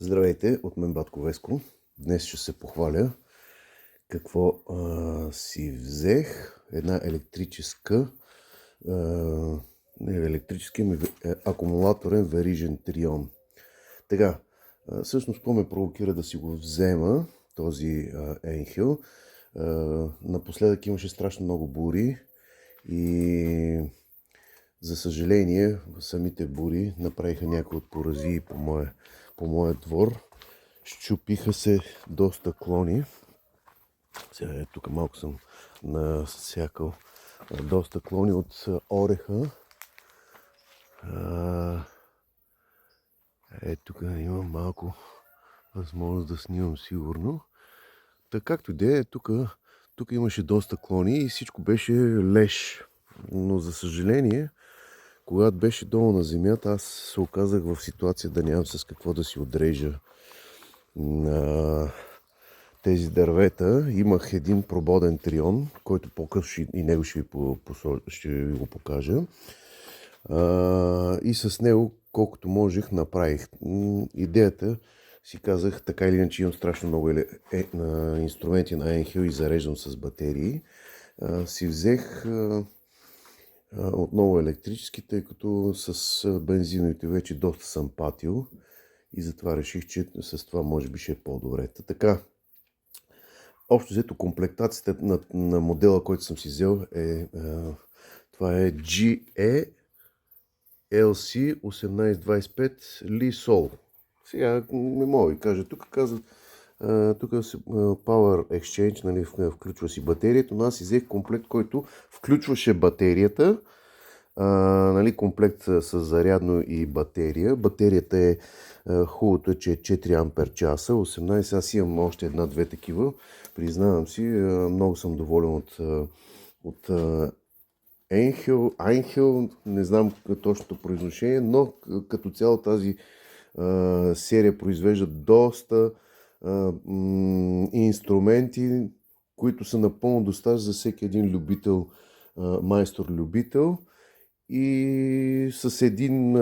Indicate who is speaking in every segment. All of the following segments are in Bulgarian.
Speaker 1: Здравейте, от мен Батко Веско. Днес ще се похваля какво си взех. Една електрически акумулаторен верижен трион. Така, всъщност какво ме провокира да си го взема, този Енхил. Напоследък имаше страшно много бури и за съжаление самите бури направиха някои от поразии по моя двор. Щупиха се доста клони. Сега тук малко съм насякал доста клони от ореха. Тук имам малко възможност да снимам сигурно. Така както и да е, тук имаше доста клони и всичко беше леш. Но за съжаление, когато беше долу на земята, аз се оказах в ситуация да нямам с какво да си отрежа на тези дървета. Имах един прободен трион, който по-късно и него ще ви го покажа. И с него, колкото можех, направих. Идеята си казах, така или иначе имам страшно много инструменти на Енхил и зареждам с батерии. Си взех отново електрически, тъй като с бензиновите вече доста съм патил и затова реших, че с това може би ще е по-добре. Така, общо взето комплектацията на модела, който съм си взел това е GE LC 1825 Li-Sol. Сега не мога да ви кажа, тук казват Power Exchange, нали, включва си батерията, но аз си взех комплект, който включваше батерията, нали, комплект с зарядно и батерия. Батерията е хубавото е, че е 4 ампер часа, 18, аз имам още една-две такива, признавам си, много съм доволен от Einhell, не знам точното произношение, но като цяло тази серия произвежда доста инструменти, които са напълно достатъчни за всеки един любител, майстор-любител и с един,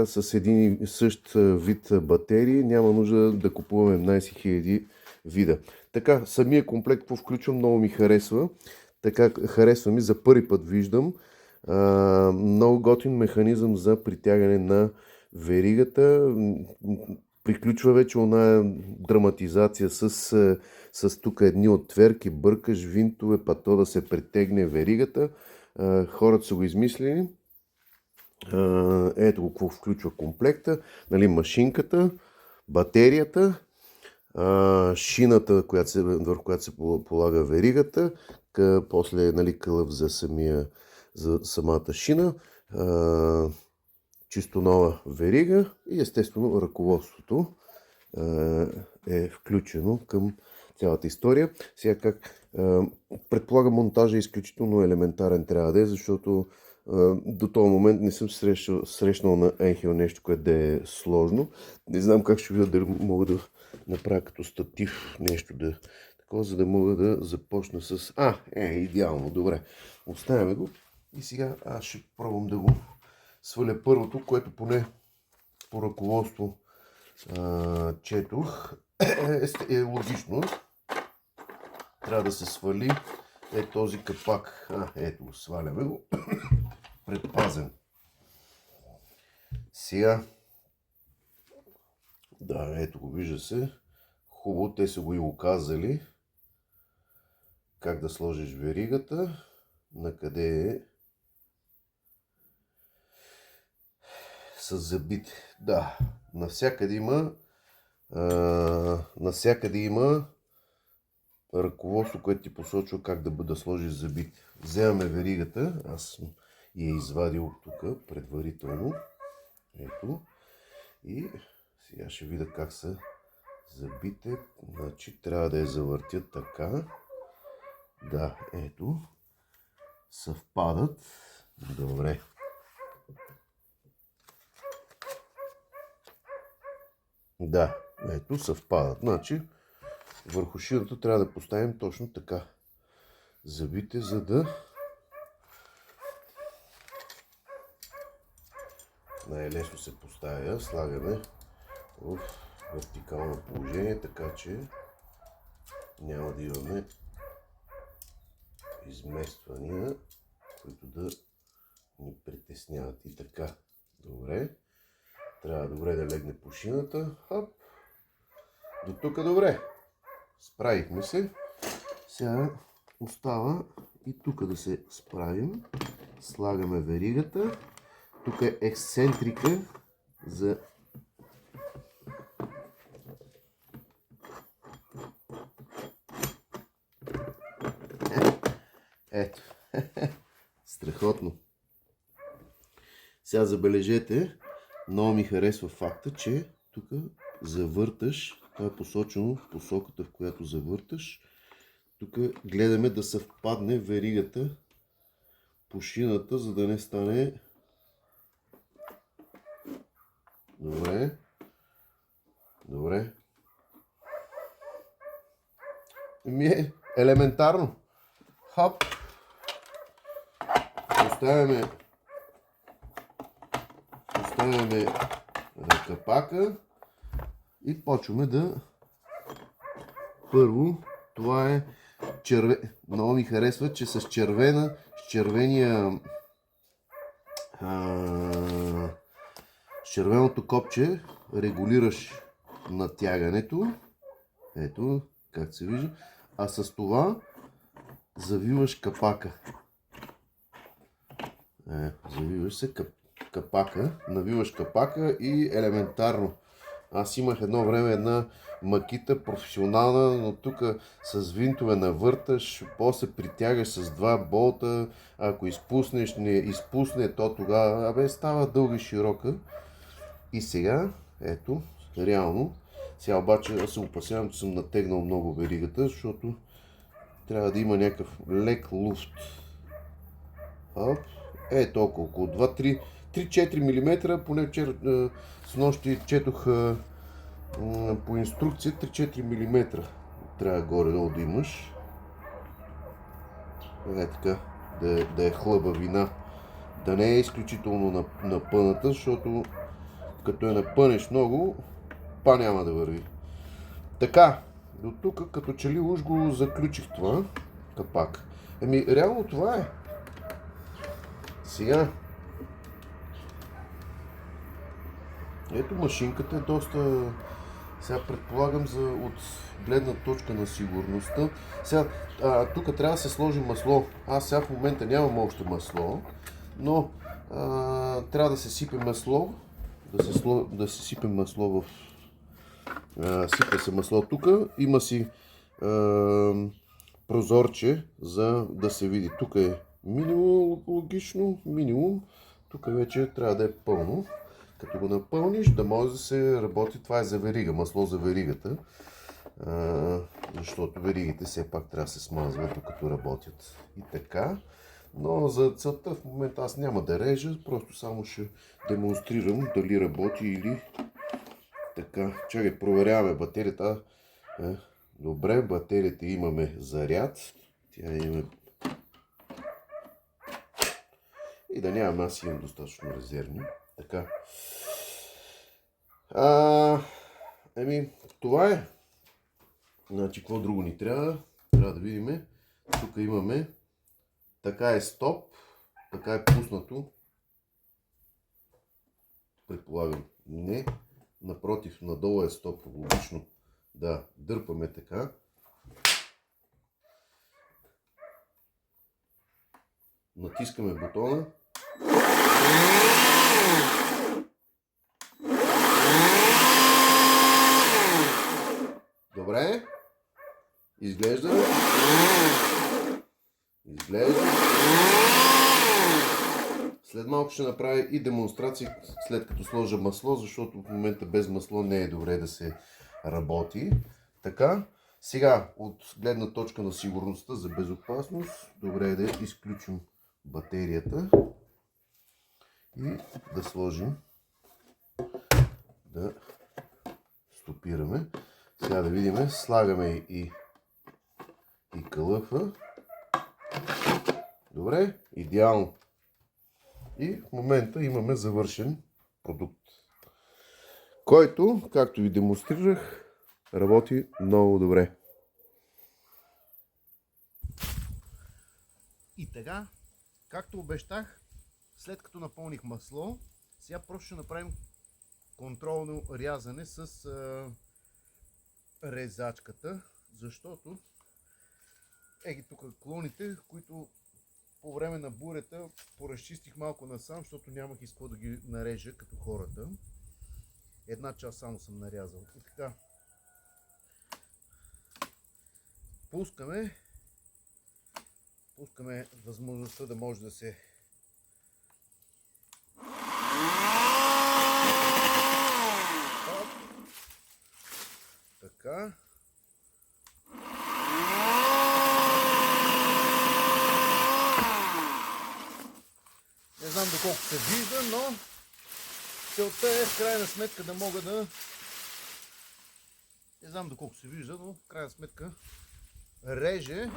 Speaker 1: с един същ вид батерии няма нужда да купуваме 11 000 вида. Така, самия комплект какво включвам, много ми харесва. Така, харесва ми, за първи път виждам много готин механизъм за притягане на веригата. Приключва вече оная драматизация с тук едни отверки, бъркаш, винтове, па то да се притегне веригата. Хората са го измислили. Ето го какво включва комплекта. Нали, машинката, батерията, шината, върху която се полага веригата, после, нали, кълъв за самата шина, чисто нова верига и естествено ръководството е включено към цялата история. Сега предполагам, монтажа е изключително елементарен трябва да е, защото до този момент не съм срещнал на Енхил нещо, което да е сложно. Не знам как ще видя, дали мога да направя като статив нещо такова, за да мога да започна с... идеално, добре. Оставяме го и сега аз ще пробвам да го сваля първото, което поне по ръководство четох. Е логично. Трябва да се свали този капак. Ето го, сваляме го. Предпазен. Сега. Да, ето го, вижда се. Хубаво, те са го и оказали. Как да сложиш веригата. Накъде е? С забит. Да, навсякъде има ръководство, което ти посочва как да сложиш забит. Вземаме веригата, аз я извадил тук предварително. Ето. И сега ще видя как са забите. Значи трябва да я завъртя така. Да, ето. Съвпадат. Добре. Да, ето, съвпадат. Значи, върху шината трябва да поставим точно така забите, за да най-лесно се поставя. Слагаме вертикално положение, така че няма да имаме измествания, които да ни притесняват. И така, добре. Трябва добре да легне пушината. Хоп. До тук добре. Справихме се. Сега остава и тук да се справим. Слагаме веригата. Тук е ексцентрика за ето. Страхотно. Сега забележете, много ми харесва факта, че тук завърташ, това е посочено в посоката, в която завърташ. Тук гледаме да съвпадне веригата, пушината, за да не стане... Добре. Добре. Ми е елементарно. Хоп. Поставяме капака и почваме да... Първо, това е много ми харесва, че с червеното копче регулираш натягането. Ето, как се вижда. А с това завиваш капака. Завиваш се капака, навиваш капака и елементарно. Аз имах едно време една макита професионална, но тук с винтове навърташ, после притягаш с два болта, ако изпуснеш, не изпусне, то тогава става дълга и широка. И сега, ето, реално, сега обаче аз се опасявам, че съм натегнал много веригата, защото трябва да има някакъв лек луфт. Оп. Ето около 3-4 мм, поне вчера с нощи четох по инструкция 3-4 мм трябва горе-долу да имаш. Така, да е хлъбавина, да не е изключително напъната, защото като я напънеш много, няма да върви. Така, до тук като че ли уж го заключих това капак. Реално това е. Сега, ето машинката е доста, сега предполагам от гледна точка на сигурността. Сега, тук трябва да се сложи масло. Аз сега в момента нямам още масло, но трябва да се сипе масло, да се сипе масло в... Сипе се масло тук, има си прозорче, за да се види. Тук е минимум, логично, минимум. Тук вече трябва да е пълно. Като го напълниш, да може да се работи. Това е за верига, масло за веригата. Защото веригите все пак трябва да се смазват, докато работят. И така. Но за целта в момента аз няма да режа, просто само ще демонстрирам дали работи или така. Чакай, проверяваме батерията. Добре, батерията имаме заряд. Тя има... И да нямам, аз имам достатъчно резервни. Така. Това е. Значи, какво друго ни трябва? Трябва да видим. Тук имаме. Така е стоп. Така е пуснато. Предполагам. Не. Напротив, надолу е стоп. Логично. Да, дърпаме така. Натискаме бутона. Добре. Изглежда. След малко ще направя и демонстрация, след като сложа масло, защото в момента без масло не е добре да се работи. Така, сега от гледна точка на сигурността за безопасност, добре е да изключим батерията и да сложим, да стопираме. Сега да видим, слагаме и калъфа. Добре, идеално. И в момента имаме завършен продукт, който, както ви демонстрирах, работи много добре. И така, както обещах, след като напълних масло, сега просто ще направим контролно рязане с резачката, защото ги тук клоните, които по време на бурята поразчистих малко насам, защото нямах из какво да ги нарежа като хората. Една част само съм нарязал. И така, пускаме възможността да може да се така. Не знам доколко се вижда, но целта е в крайна сметка да мога да... Не знам доколко се вижда, но в крайна сметка реже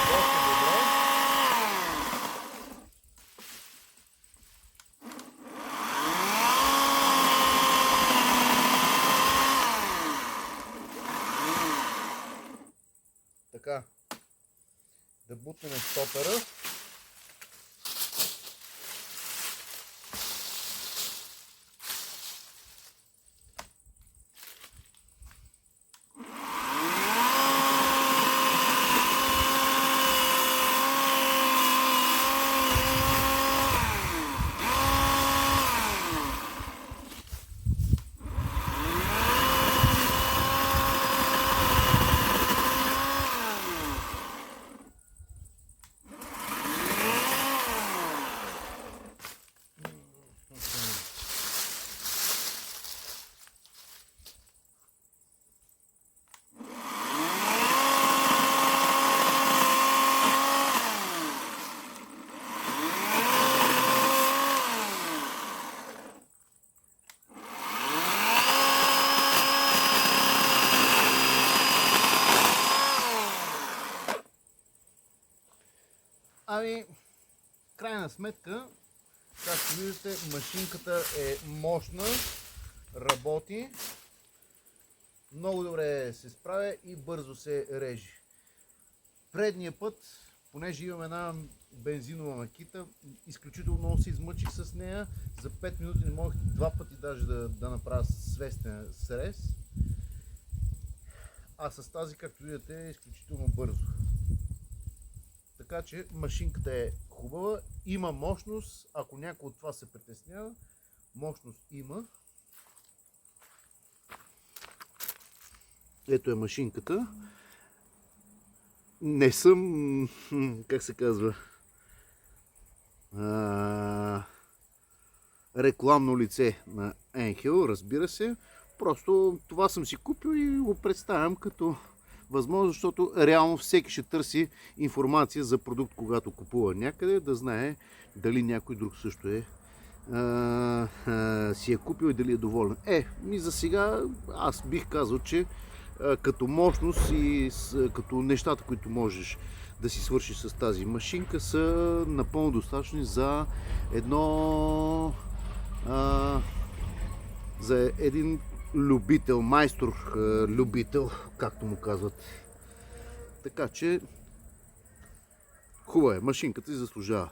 Speaker 1: доста добре. Така, да бутнем стопера. Ами, крайна сметка, както виждате, машинката е мощна, работи, много добре се справя и бързо се реже. Предния път, понеже имам една бензинова макита, изключително много се измъчих с нея. За 5 минути не можех два пъти даже да направя свестен срез. А с тази, както виждате, е изключително бързо. Така че машинката е хубава, има мощност, ако някой от това се притеснява, мощност има. Ето е машинката. Не съм, как се казва, рекламно лице на Енхел, разбира се. Просто това съм си купил и го представям като възможно, защото реално всеки ще търси информация за продукт, когато купува някъде, да знае дали някой друг също си е купил и дали е доволен. За сега аз бих казал, че като мощност и като нещата, които можеш да си свършиш с тази машинка, са напълно достатъчни за за един любител, майстор любител, както му казват. Така че хубава е, машинката си заслужава.